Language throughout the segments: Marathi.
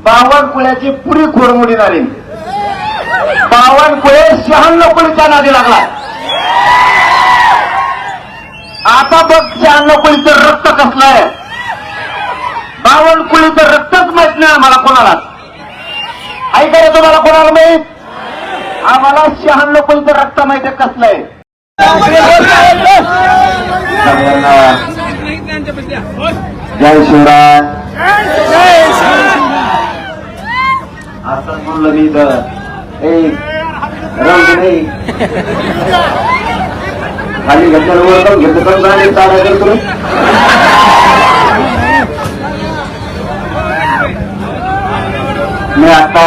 बावनकुळ्याची पुरी खोडमोडी झाली. बावनकुळे 96 कुळीच्या नादी लागला. आता बघ 96 कुळीचं रक्त कसलं आहे. बावनकुळीचं रक्तच माहित नाही आम्हाला कोणाला. ऐकायला तुम्हाला कोणाला माहित? आम्हाला 96 कुळीचं रक्त माहिती कसलं आहे. जय शिवराय. असं म्हणलं मी तर रंग नाही खाली घेतल्यावर वर घेतो पण चालायचं तुम्ही. मी आता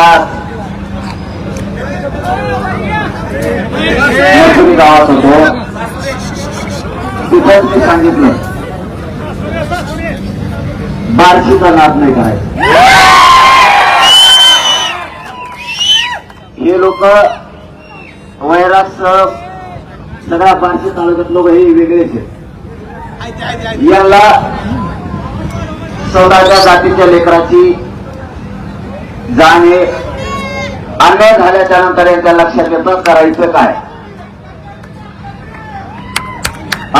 गावात होतो तिथं मी सांगितलं बारशीचा नाद नाही करायचा. हे लोक वैरास सगळ्या बारशी तालुक्यात लोक हे वेगळेच आहेत. याला स्वतःच्या जातीच्या लेकराची जाणे अन्याय झाल्याच्या नंतर यांच्या लक्षात येतं करायचं काय.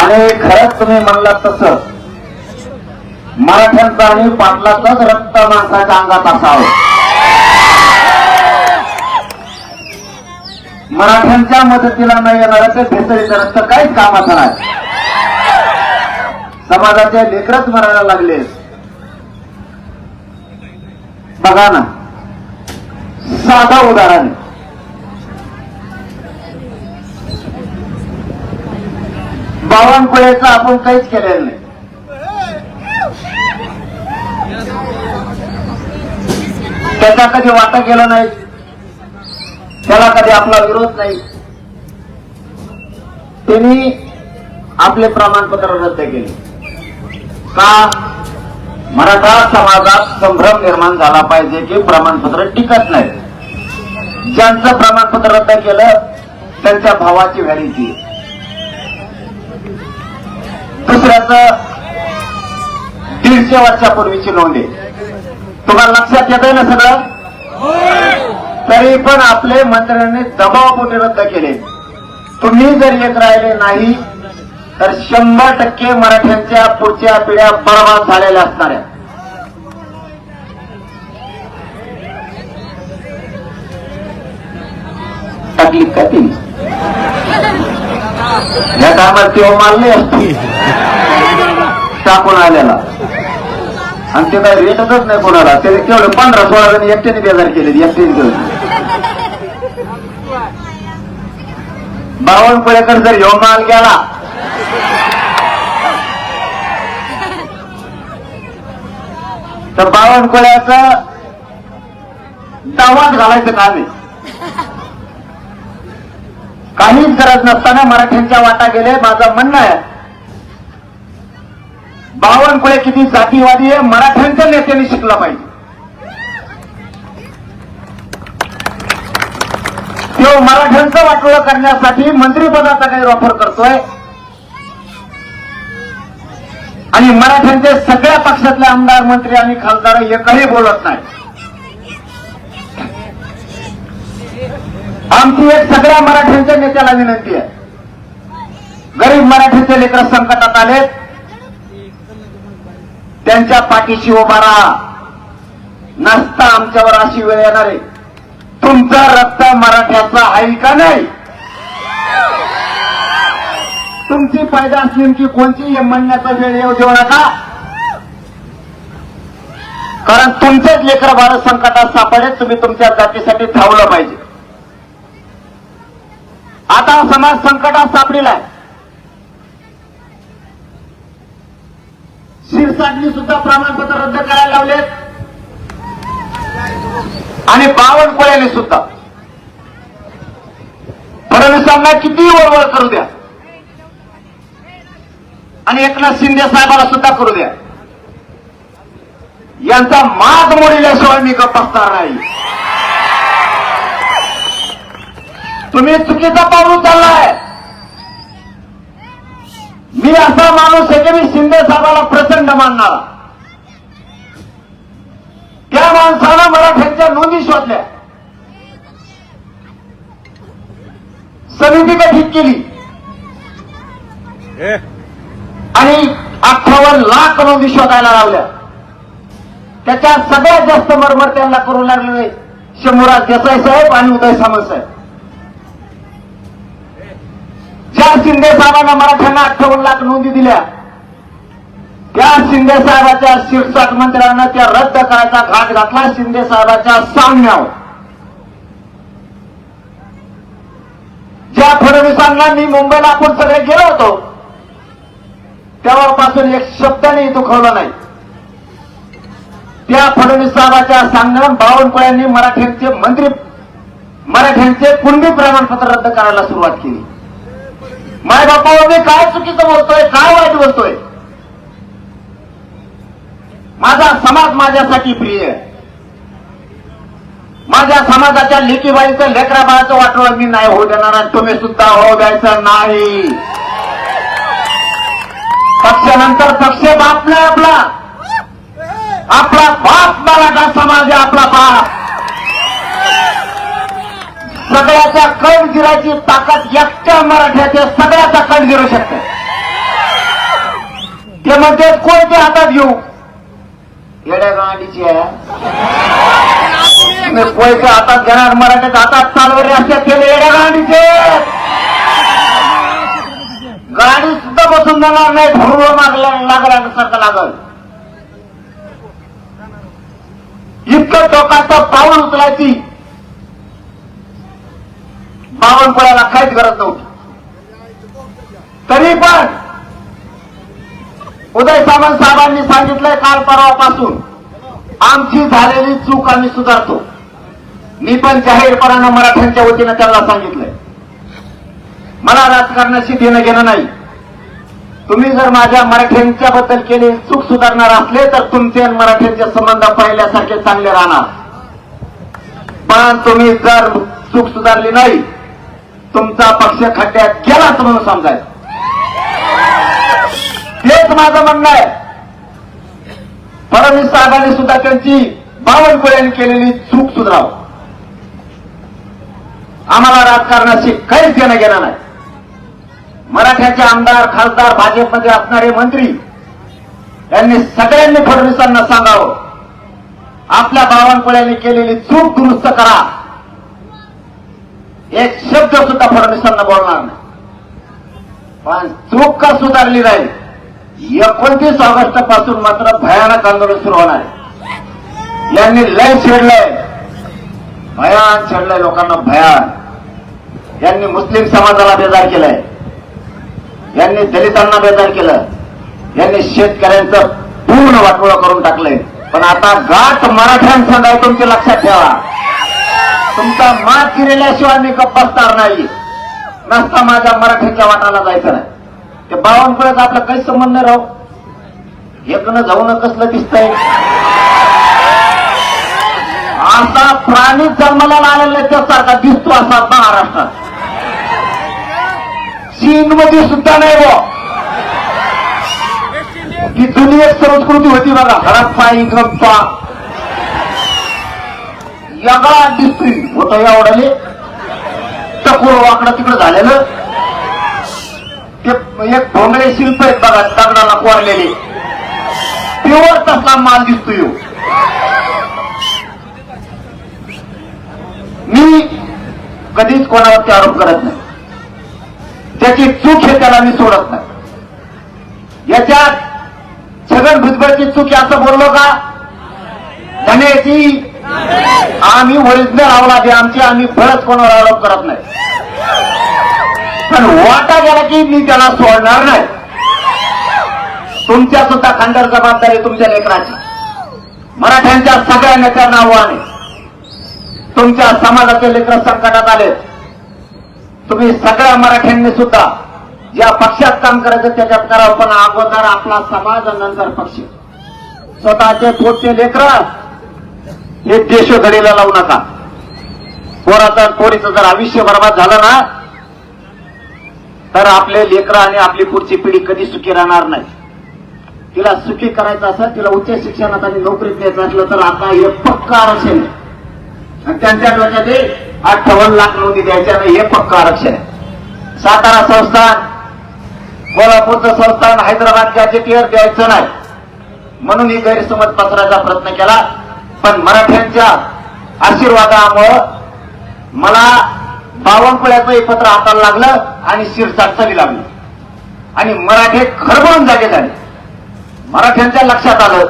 आणि खरंच तुम्ही म्हणलात तसं मराठ्यांचा आणि पाटलाचंच रक्त माणसाच्या अंगात असावं. मराठ्यांच्या मदतीला नाही येणार ते भेसळीचं रक्त काहीच कामाचं नाही. समाजाचे लेकरच मरायला लागले. बघा ना साधं उदाहरण. बावनकुळेचं आपण काहीच केलेलं नाही. त्याचा कधी वाटा केला नाही. त्याला कधी आपला विरोध नाही. त्यांनी आपले प्रमाणपत्र रद्द केले का? मराठा समाजात संभ्रम निर्माण झाला पाहिजे की प्रमाणपत्र टिकत नाही. ज्यांचं प्रमाणपत्र रद्द केलं त्यांच्या भावाची व्हॅलिटी. दुसऱ्याचं 150 वर्षापूर्वीची नोंद आहे. तुम्हाला लक्षात येत आहे ना सगळं? तरी पण आपले मंत्र्यांनी दबावपोटी रद्द केले. तुम्ही जर येत राहिले नाही तर 100% मराठ्यांच्या पुढच्या पिढ्या बर्बाद झालेल्या असणाऱ्या. टाकली का ती या टायमात तेव्हा मारली असती टाकून आलेला. आणि ते काही रेटच नाही कोणाला. त्याने केवढे 15-16 जण एकट्याने बेजार केले. एकट्याने बावनकुळेकर जर ह्यो माल गेला तर बावनकुळ्याचं दावाच घालायचं काम आहे. काहीच गरज नसताना मराठ्यांच्या वाटा गेले. माझं म्हणणं आहे बावनकुळे किती जातीवादी आहे मराठ्यांच्या नेत्यांनी शिकला पाहिजे. तो मराठ्यांचं वाटोळं करण्यासाठी मंत्रिपदाचा गैरवापर करतोय आणि मराठ्यांचे सगळ्या पक्षातले आमदार मंत्री आणि खासदार एकही बोलत नाही. आमची एक सगळ्या मराठ्यांच्या नेत्याला विनंती आहे. गरीब मराठ्यांचे लेकर संकटात आले त्यांच्या पाठीशी उभा राहा. नसता आमच्यावर अशी वेळ येणार आहे. तुमचं रक्त मराठ्याचं आहे का नाही? तुमची पैदास नेमकी कोणती म्हणण्याचा वेळ येऊ देऊ नका. कारण तुमचेच लेकर बाळ संकटात सापडे. तुम्ही तुमच्या जातीसाठी धावलं पाहिजे. आता समाज संकटात सापडीलाय. शिरसाटणी सुद्धा प्रमाणपत्र रद्द करायला लावलेत आणि बावनकुळ्याने सुद्धा. फडणवीसांना किती वळवळ करू द्या आणि एकनाथ शिंदे साहेबांना सुद्धा करू द्या. यांचा माज मोडल्याशिवाय मी गप्प बसणार नाही. तुम्ही चुकीचा पाऊल उचललाय. मी असा माणूस आहे की मी शिंदे साहेबाला प्रचंड मानणारा. त्या माणसानं मला शोधल्या, समिती गठीत केली आणि 58 लाख नोंदी शोधायला लावल्या. त्याच्यात सगळ्यात जास्त मरमर त्यांना करू लागले शंभूराज देसाई साहेब आणि उदय सामंत साहेब. ज्या शिंदे साहेबांना मराठ्यांना 58 लाख नोंदी दिल्या, त्या शिंदे साहेबाच्या 66 मंत्र्यांना त्या रद्द करायचा घाट घातला शिंदे साहेबाच्या सांगण्यावर. ज्या फडणवीसांना मी मुंबईला आपण सगळे गेलो होतो, तेव्हापासून एक शब्दाने दुखवलं नाही. त्या फडणवीस साहेबाच्या सांगण्यावर बावनकुळ्यांनी मराठ्यांचे कुणबी प्रमाणपत्र रद्द करायला सुरुवात केली. माय बापा, मी काय चुकीचं बोलतोय, काय वाईट बोलतोय? माझा समाज माझ्यासाठी प्रिय आहे. माझ्या समाजाच्या लेकीबाईचं लेकराबाळाचं वाटोळं मी नाही होऊ देणार आणि तुम्ही सुद्धा होऊ द्यायचं नाही. पक्षानंतर पक्ष बाप नाही आपला, आपला बाप मराठा समाज आहे, आपला बाप. सगळ्याच्या कण जिरायची ताकद एकट्या मराठ्याच्या सगळ्याचा कण जिरू शकते. ते म्हणते कोणते हातात घेऊ, येड्या गांडीची आहे. कोयच्या हातात घेणार, मराठ्याच्या हातात चालवले असे केले येड्या गांडीचे. गाडी सुद्धा बसून जाणार नाही, धरून लागल्यासारखं लागल. इतकं टोकाचं पाऊल उचलायची बावनकुळ्याला काहीच गरज नव्हती. तरी पण उदय सामंत साहेबांनी सांगितलंय काल परवापासून, आमची झालेली चूक आम्ही सुधारतो. मी पण जाहीरपणानं मराठ्यांच्या वतीनं त्यांना सांगितलंय, मला राजकारणाशी देणं घेणं नाही. तुम्ही जर माझ्या मराठ्यांच्या बद्दल केली चूक सुधारणार असले तर तुमचे आणि मराठ्यांचे संबंध पहिल्यासारखे चांगले राहणार. पण तुम्ही जर चूक सुधारली नाही, तुमचा पक्ष खड्ड्यात गेलाच म्हणून समजायचं. तेच माझं म्हणणं आहे. फडणवीस साहेबांनी सुद्धा त्यांची बावनकुळ्यांनी केलेली चूक सुधारावं. आम्हाला राजकारणाशी काहीच देणं घेणं नाही. मराठ्याचे आमदार, खासदार, भाजपमध्ये असणारे मंत्री यांनी सगळ्यांनी फडणवीसांना सांगावं, आपल्या बावनकुळ्यांनी केलेली चूक दुरुस्त करा. एक शब्द सुद्धा फडणवीसांना बोलणार नाही. पण चूक का सुधारली नाही, 29 ऑगस्ट पासून मात्र भयानक आंदोलन सुरू होणार आहे. यांनी लय छेडलंय, भयान छेडलंय लोकांना, भयान. यांनी मुस्लिम समाजाला बेजार केलंय, यांनी दलितांना बेजार केलं, यांनी शेतकऱ्यांचं पूर्ण वाटोळं करून टाकलंय. पण आता गाठ मराठ्यांसंग आहे, तुमचे लक्षात ठेवा. तुमचा मात फिरल्याशिवाय मी गप्प बसणार नाही. नसता माझ्या मराठ्यांच्या वाटाला जायचं नाही. ते बावनकुळ्याचा आपला काही संबंध नाही राहू. एकनं जाऊन कसलं दिसतंय, असा प्राणी जन्माला आलेला त्यासारखा दिसतो असा महाराष्ट्रात. चीनमध्ये सुद्धा नाही बो. ती जुनी एक संस्कृती होती बघा, हडप्पा इंग्रप्पा, यागा दिसतोय होतं एवढाले टकोर वाकडं तिकडं झालेलं. ते एक भोंगळे शिल्प आहेत बघा, दगडाला कोरलेले, प्युअर तसला माल दिसतोय. मी कधीच कोणावरती आरोप करत नाही. ज्याची चूक आहे त्याला मी सोडत नाही. याच्यात छगन भुजबळची चूक असं बोललो का? धन्याची आम्ही ओरिजिनल अवलादी आमची, आम्ही बरंच कोणावर आरोप करत नाही. पण वाटा गेला की मी त्याला सोडणार नाही. तुमच्या सुद्धा खंडर जबाबदारी तुमच्या लेकराची. मराठ्यांच्या सगळ्या नेत्यांना आव्हान, तुमच्या समाजाचे लेकर संकटात आले. तुम्ही सगळ्या मराठ्यांनी सुद्धा ज्या पक्षात काम करायचं त्याच्यात करावं, पण अगोदर आपला समाज आणि नंतर पक्ष. स्वतःचे पोटचे लेकर हे देशोधडीला लावू नका. पोराचं पोरीचं जर आयुष्य बर्बाद झालं ना, तर आपले लेकरं आणि आपली पुढची पिढी कधी सुखी राहणार नाही. तिला सुखी करायचं असेल, तिला उच्च शिक्षणात आणि नोकरीत द्यायचं असलं तर आता हे पक्का असेल. आणि त्यांच्या डोक्यात 58 लाख नोंदी द्यायच्या नाही, हे पक्का आरक्षण आहे. सातारा संस्थान, कोल्हापूरचं संस्थान, हैदराबाद गॅजेटियर द्यायचं नाही म्हणून ही गैरसमज पसरायचा प्रयत्न केला. पण मराठ्यांच्या आशीर्वादामुळं मला बावनकुळ्याचंही पत्र हाताला लागलं आणि शिरसाटचं लागलं आणि मराठे खरबळून जागे झाले. मराठ्यांच्या लक्षात आलं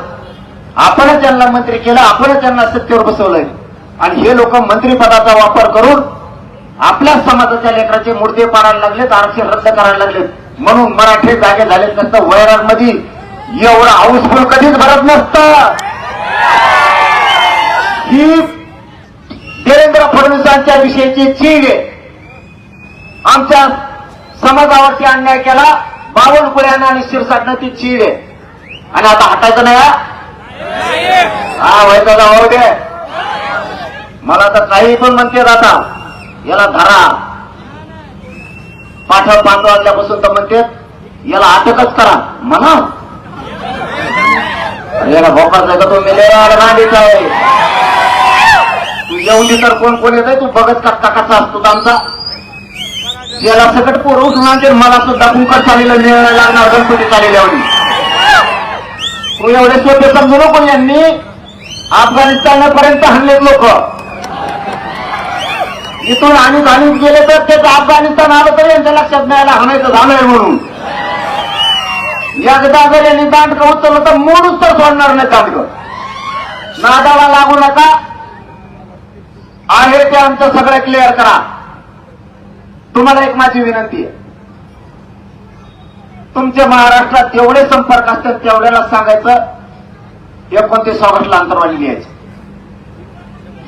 आपणच त्यांना मंत्री केलं, आपणच त्यांना सत्तेवर बसवलंय आणि हे लोक मंत्रिपदाचा वापर करून आपल्या समाजाच्या लेकराचे मुर्दे पाडायला लागलेत, आरक्षण रद्द करायला लागलेत. म्हणून मराठे जागे झालेत. नसतं वैरांमध्ये एवढं हाऊसफुल कधीच भरत नसतं. ही देवेंद्र फडणवीसांच्या विषयीची चीड आहे. आमच्या समाजावरती अन्याय केला बावनकुळ्यानं आणि शिरसाटनं, ती चीड आहे आणि आता हटायचं नाही. हा व्हायचा जाऊ दे. मला तर काही पण म्हणते आता याला धरा, पाठव 5 वाजल्यापासून तर म्हणते याला अटकच करा. म्हणा याला भोकाच आहे का तो मेलेला नांदीचा आहे. तू येऊन दे तर कोण कोण येत आहे, तू बघत का कसा असतो आमचा. याला सकट पोर उठून आणते, मला सुद्धा कुंकर चालेलं मिळायला लागणार गणपती चालेल्यावर. तू एवढे सोपे समजू नको. यांनी अफगाणिस्तानापर्यंत हल्लेत लोक. इथून आणि गेले तर त्याचं अफगाणिस्तान आलं तरी यांच्या लक्षात न्यायला हाणायचं झालंय म्हणून. एकदा जर यांनी दांडकं उचललं तर मोडूच तर सोडणार नाही दांडकं. नादाला लागू नका. आहे ते आमचं सगळं क्लिअर करा. तुम्हाला एक माझी विनंती आहे, तुमच्या महाराष्ट्रात जेवढे संपर्क असतात तेवढ्याला सांगायचं 29 ऑगस्टला अंतरवाली लिहायचं.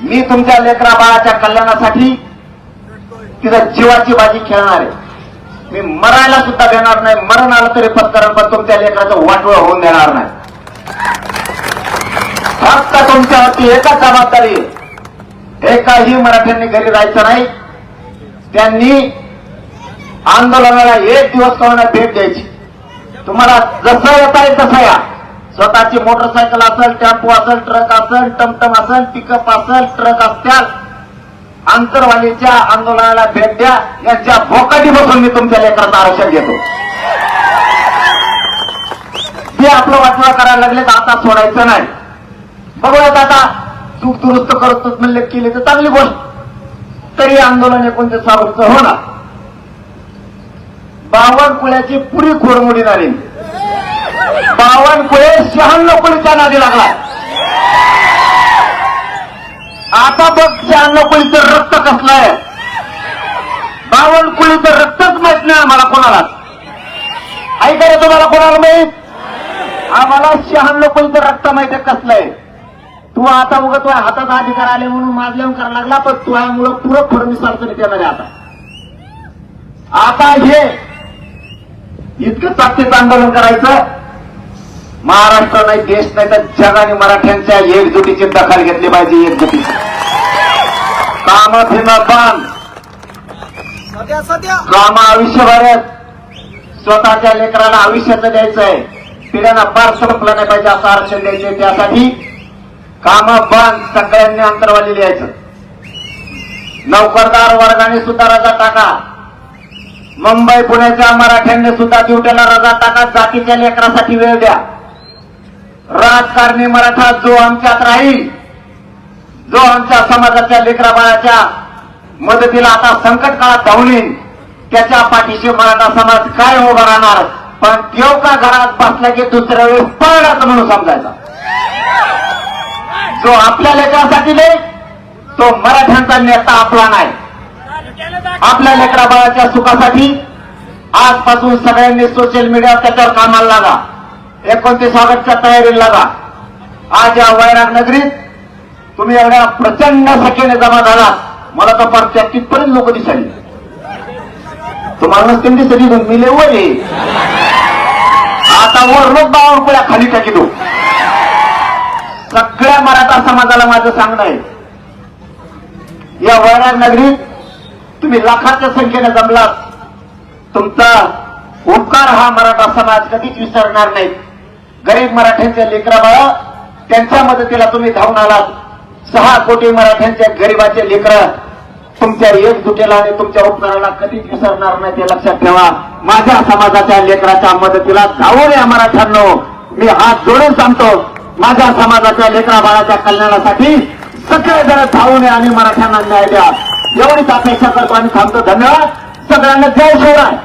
मी तुमच्या लेकरा बाळाच्या कल्याणासाठी तिथं जीवाची बाजी खेळणार आहे. मी मरायला सुद्धा देणार नाही. मरण आलं तरी पत्करण, पण तुमच्या लेकराचं वाटोळ होऊन देणार नाही. फक्त तुमच्यावरती एकच जबाबदारी आहे, एकाही मराठ्यांनी घरी राहायचं नाही. त्यांनी आंदोलनाला 1 दिवस का भेट द्यायची. तुम्हाला जसं येता येईल तसं या. स्वतःची मोटरसायकल असेल, टेम्पो असेल, ट्रक असेल, टमटम असेल, पिकअप असेल, ट्रक असतील, आंतरवालीच्या आंदोलनाला भेट द्या. यांच्या भोकाटी बसून मी तुमच्या लेकराचं आरक्षण घेतो. ते आपलं वाटोळा करायला लागले तर आता सोडायचं नाही. बघूयात आता चूक दुरुस्त करतो म्हणले केली तर चांगली गोष्ट. तरी आंदोलन 29 ऑगस्टचं होणार. बावनकुळ्याची पुरी खोडमोडी झाली. बावनकुळे 96 कुळीच्या नादी लागला. आता बघ 96 कुळीचं रक्त कसलं आहे. बावनकुळीचं रक्तच माहित नाही आम्हाला कोणाला. ऐका रे, तुम्हाला कोणाला माहित? आम्हाला 96 कुळीचं रक्त माहित आहे कसलं आहे. तू आता उगा तुझ्या हातात अधिकार आले म्हणून माजल्यावर करायला लागला, पण तुझ्यामुळं पुरं फडणवीस अडचणीत येणार आहे. आता हे इतकं ताकदीचं आंदोलन करायचं. महाराष्ट्र नाही, देश नाही तर जगाने मराठ्यांच्या एकजुटीची दखल घेतली पाहिजे. एकजुटी काम फिरणं बंद. काम आयुष्यभर स्वतःच्या लेकराला आयुष्याचं द्यायचं आहे. पिढ्यांना फार संपलं नाही पाहिजे असं आरक्षण द्यायचंय. त्यासाठी काम बंद. सगळ्यांनी अंतरवाली लिहायचं. नोकरदार वर्गाने सुद्धा रजा टाका. मुंबई पुण्याच्या मराठ्यांनी सुद्धा ड्युटीला रजा टाका. जातीच्या लेकरासाठी वेळ द्या. राजकारणी मराठा जो आमच्यात राहील, जो आमच्या समाजाच्या लेकरा बाळाच्या मदतीला आता संकट काळात धावून येईल, त्याच्या पाठीशी मराठा समाज काय उभा राहणार. पण देव का घरात बसला की दुसऱ्या वेळेस पळायचं म्हणून समजायचा. जो आपल्या लेकरासाठी नाही तो मराठ्यांचा नेता आपला नाही. आपल्या लेकरा बाळाच्या सुखासाठी आजपासून सगळ्यांनी सोशल मीडियावर त्याच्यावर कामाला लागा. 29 ऑगस्टच्या तयारीला लागा. आज या वैराग नगरीत तुम्ही एवढ्या प्रचंड संख्येने जमा झाला. मला तर परत तिथपर्यंत लोक दिसायली. तुम्हाला नसतील दिसली मी लेवले. आता वरलोक बावनकुळ्या खाली टाकीतो. सगळ्या मराठा समाजाला माझं सांगणं आहे, या वैराग नगरीत तुम्ही लाखाच्या संख्येने जमलात. तुमचा उपकार हा मराठा समाज कधीच विसरणार नाही. गरीब मराठ्यांच्या लेकरा बाळा त्यांच्या मदतीला तुम्ही धावून आलात. 6 कोटी मराठ्यांच्या गरिबाचे लेकरं तुमच्या एकजुटीला आणि तुमच्या उपकाराला कधीच विसरणार नाही, ते लक्षात ठेवा. माझ्या समाजाच्या लेकराच्या मदतीला धावून या मराठ्यांनो. मी हात जोडून सांगतो, माझ्या समाजाच्या लेकरा बाळाच्या कल्याणासाठी सगळेजण धावून या आणि मराठ्यांना न्याय द्या. एवढीच अपेक्षा करतो आणि थांबतो. धन्यवाद. सगळ्यांना जय शिवराय.